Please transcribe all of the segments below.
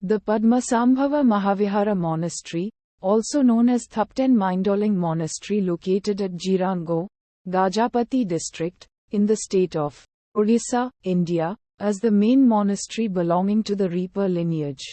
The Padmasambhava Mahavihara Monastery, also known as Thupten Mindoling Monastery, located at Jirango, Gajapati district, in the state of Orissa, India, is the main monastery belonging to the Reaper lineage.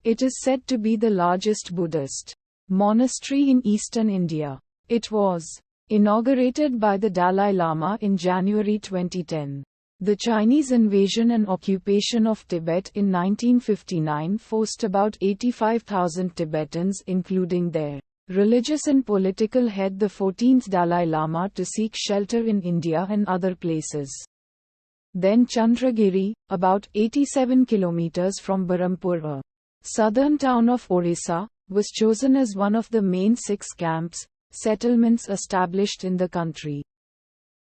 It is said to be the largest Buddhist monastery in eastern India. It was inaugurated by the Dalai Lama in January 2010. The Chinese invasion and occupation of Tibet in 1959 forced about 85,000 Tibetans, including their religious and political head the 14th Dalai Lama, to seek shelter in India and other places. Then Chandragiri, about 87 kilometers from Berhampur, a southern town of Orissa, was chosen as one of the main 6 camps, settlements established in the country.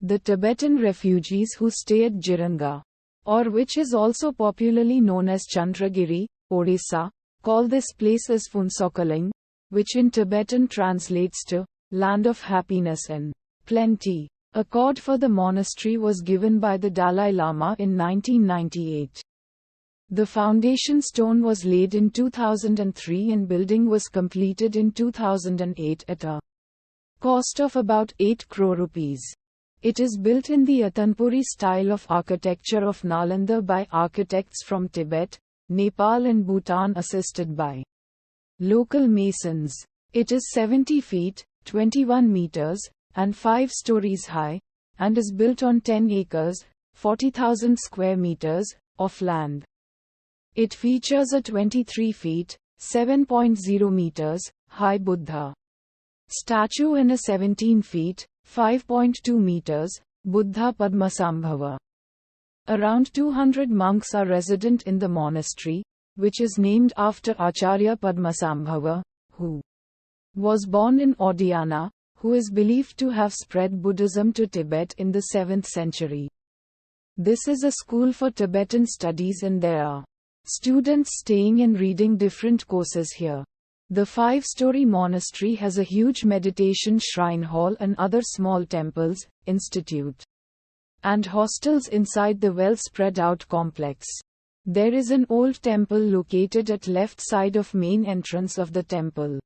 The Tibetan refugees who stay at Jiranga, or which is also popularly known as Chandragiri, Orissa, call this place as Phuntshokaling, which in Tibetan translates to land of happiness and plenty. A code for the monastery was given by the Dalai Lama in 1998. The foundation stone was laid in 2003 and building was completed in 2008 at a cost of about 8 crore rupees. It is built in the Atanpuri style of architecture of Nalanda by architects from Tibet, Nepal and Bhutan, assisted by local masons. It is 70 feet, 21 meters, and 5 stories high, and is built on 10 acres, 40,000 square meters, of land. It features a 23 feet, 7.0 meters, high Buddha statue and a 17 feet, 5.2 meters, Buddha Padmasambhava. Around 200 monks are resident in the monastery, which is named after Acharya Padmasambhava, who was born in Odiyana, who is believed to have spread Buddhism to Tibet in the 7th century. This is a school for Tibetan studies and there are students staying and reading different courses here. The 5-story monastery has a huge meditation shrine hall and other small temples, institute, and hostels inside the well spread out complex. There is an old temple located at left side of main entrance of the temple.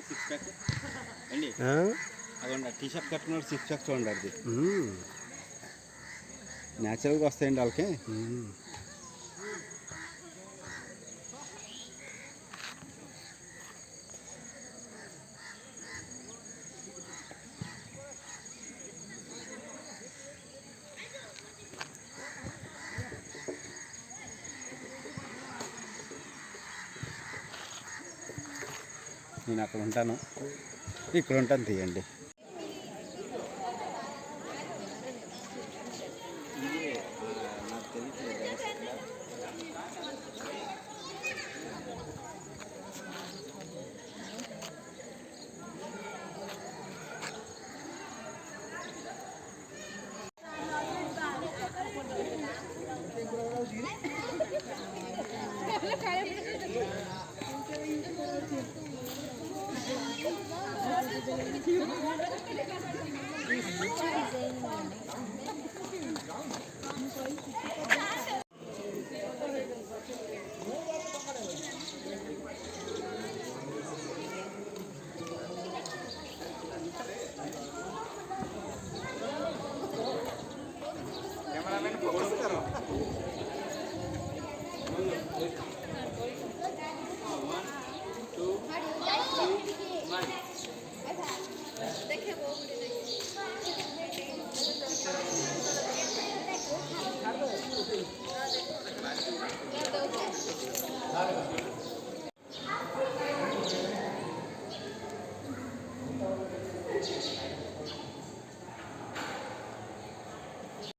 Six pack అండి అదండి T shirt కట్టుకున్న six pack చూడండి అది న్యాచురల్గా వస్తాయండి వాళ్ళకి. నేను అక్కడ ఉంటాను, ఇక్కడ ఉంటాను, తీయండి. నాకు తెలియట్లేదు.